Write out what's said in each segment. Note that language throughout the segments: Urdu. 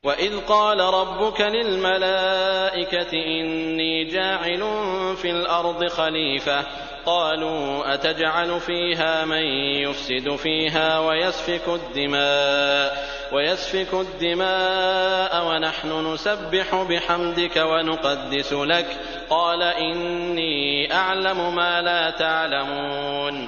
وَإِذْ قَالَ رَبُّكَ لِلْمَلَائِكَةِ إِنِّي جَاعِلٌ فِي الْأَرْضِ خَلِيفَةً قَالُوا أَتَجْعَلُ فِيهَا مَن يُفْسِدُ فِيهَا وَيَسْفِكُ الدِّمَاءَ وَنَحْنُ نُسَبِّحُ بِحَمْدِكَ وَنُقَدِّسُ لَكَ قَالَ إِنِّي أَعْلَمُ مَا لَا تَعْلَمُونَ۔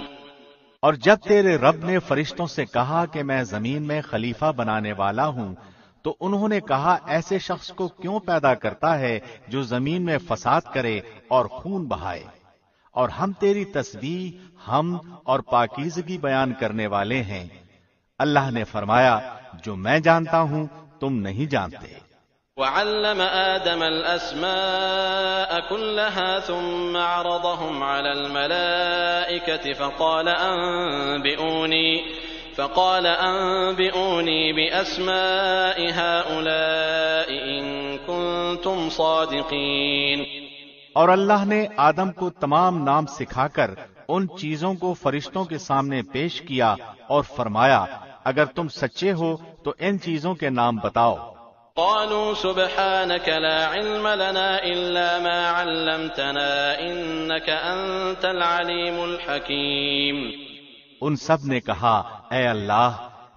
اور جب تیرے رب نے فرشتوں سے کہا کہ میں زمین میں خلیفہ بنانے والا ہوں، تو انہوں نے کہا ایسے شخص کو کیوں پیدا کرتا ہے جو زمین میں فساد کرے اور خون بہائے؟ اور ہم تیری تسبیح، حمد اور پاکیزگی بیان کرنے والے ہیں۔ اللہ نے فرمایا جو میں جانتا ہوں تم نہیں جانتے۔ وَعَلَّمَ آدَمَ الْأَسْمَاءَ كُلَّهَا ثُمَّ عَرَضَهُمْ عَلَى الْمَلَائِكَةِ فقال أنبئوني بأسماء هؤلاء إن كنتم صادقين۔ اور اللہ نے آدم کو تمام نام سکھا کر ان چیزوں کو فرشتوں کے سامنے پیش کیا اور فرمایا اگر تم سچے ہو تو ان چیزوں کے نام بتاؤ۔ قالوا سبحانك لا علم لنا إلا ما علمتنا إنك أنت العليم الحكيم۔ ان سب نے کہا اے اللہ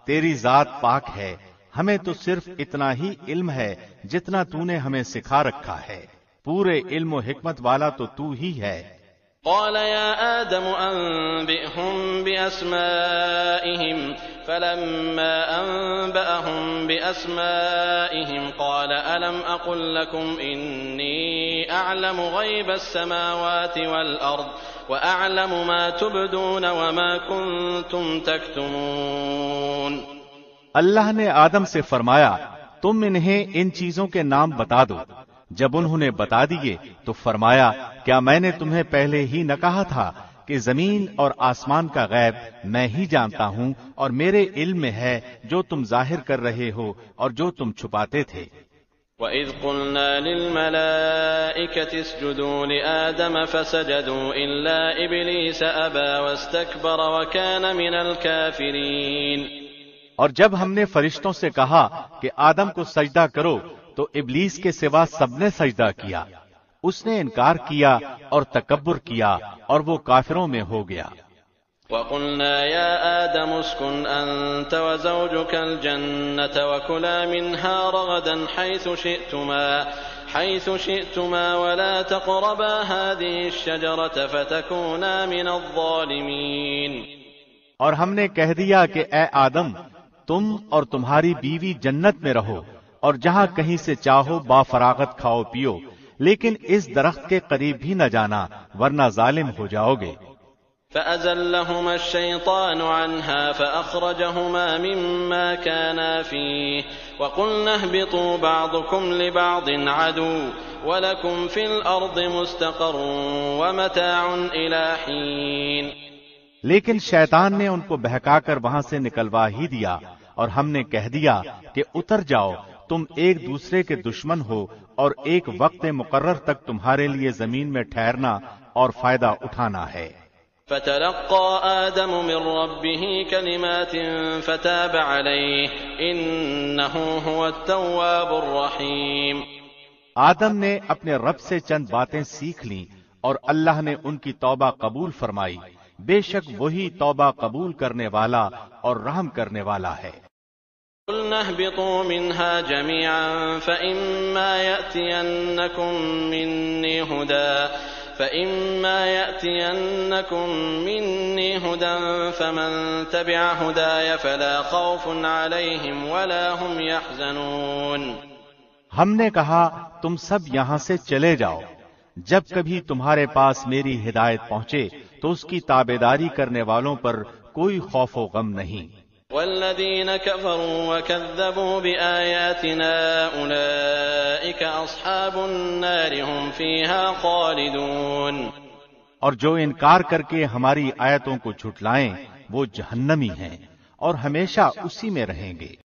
تیری ذات پاک ہے، ہمیں تو صرف اتنا ہی علم ہے جتنا تو نے ہمیں سکھا رکھا ہے، پورے علم و حکمت والا تو تو ہی ہے۔ قال يا آدم أنبئهم بأسمائهم فلما أنبأهم بأسمائهم قال ألم أقل لكم إني أعلم غيب السماوات والأرض وأعلم ما تبدون وما كنتم تكتمون۔ اللہ نے آدم سے فرمایا تم انہیں ان چیزوں کے نام بتا دو۔ جب انہوں نے بتا دیے تو فرمایا کیا میں نے تمہیں پہلے ہی نہ کہا تھا کہ زمین اور آسمان کا غیب میں ہی جانتا ہوں اور میرے علم میں ہے جو تم ظاہر کر رہے ہو اور جو تم چھپاتے تھے۔ وَإِذْ قُلْنَا لِلْمَلَائِكَةِ اسْجُدُوا لِآدَمَ فَسَجَدُوا إِلَّا إِبْلِيسَ أَبَى وَاسْتَكْبَرَ وَكَانَ مِنَ الْكَافِرِينَ۔ اور جب ہم نے فرشتوں سے کہا کہ آدم کو سجدہ کرو تو ابلیس کے سوا سب نے سجدہ کیا، اس نے انکار کیا اور تکبر کیا اور وہ کافروں میں ہو گیا۔ وَقُلْنَا يَا آدَمُ اسْكُنْ أَنْتَ وَزَوْجُكَ الْجَنَّةَ وَكُلَا مِنْهَا رَغَدًا حَيْثُ شِئْتُمَا وَلَا تَقْرَبَا هَذِهِ الشَّجَرَةَ فَتَكُونَا مِنَ الظَّالِمِينَ۔ اور ہم نے کہہ دیا کہ اے آدم تم اور تمہاری بیوی جنت میں رہو اور جہاں کہیں سے چاہو با فراغت کھاؤ پیو، لیکن اس درخت کے قریب بھی نہ جانا ورنہ ظالم ہو جاؤ گے۔ فَأَزَلَّهُمَا الشَّيْطَانُ عَنْهَا فَأَخْرَجَهُمَا مِمَّا كَانَا فِيهِ وَقُلْنَا اهْبِطُوا بَعْضُكُمْ لِبَعْضٍ عَدُوٌّ وَلَكُمْ فِي الْأَرْضِ مُسْتَقَرٌّ وَمَتَاعٌ إِلَى حِينٍ۔ لیکن شیطان نے ان کو بہکا کر وہاں سے نکلوا ہی دیا اور ہم نے کہہ دیا کہ اتر جاؤ، تم ایک دوسرے کے دشمن ہو اور ایک وقت مقرر تک تمہارے لیے زمین میں ٹھہرنا اور فائدہ اٹھانا ہے۔ فَتَلَقَّى آدَمُ مِن رَّبِّهِ كَلِمَاتٍ فَتَابَ عَلَيْهِ إِنَّهُ هُوَ التَّوَّابُ الرَّحِيمُ۔ آدم نے اپنے رب سے چند باتیں سیکھ لیں اور اللہ نے ان کی توبہ قبول فرمائی، بے شک وہی توبہ قبول کرنے والا اور رحم کرنے والا ہے۔ قُلْنَا اهْبِطُوا مِنْهَا جَمِيعًا فَإِمَّا يَأْتِيَنَّكُم مِّنِّي هُدًى فَمَن تَبِعَ هُدَايَ فَلَا خَوْفٌ عَلَيْهِمْ وَلَا هُمْ يَحْزَنُونَ۔ ہم نے کہا تم سب یہاں سے چلے جاؤ، جب کبھی تمہارے پاس میری ہدایت پہنچے تو اس کی تابعداری کرنے والوں پر کوئی خوف و غم نہیں۔ وَالَّذِينَ كَفَرُوا وَكَذَّبُوا بِآيَاتِنَا أُولَئِكَ أَصْحَابُ النَّارِ هُمْ فِيهَا خَالِدُونَ۔ اور جو انکار کر کے ہماری آیتوں کو جھٹلائیں وہ جہنمی ہیں اور ہمیشہ اسی میں رہیں گے۔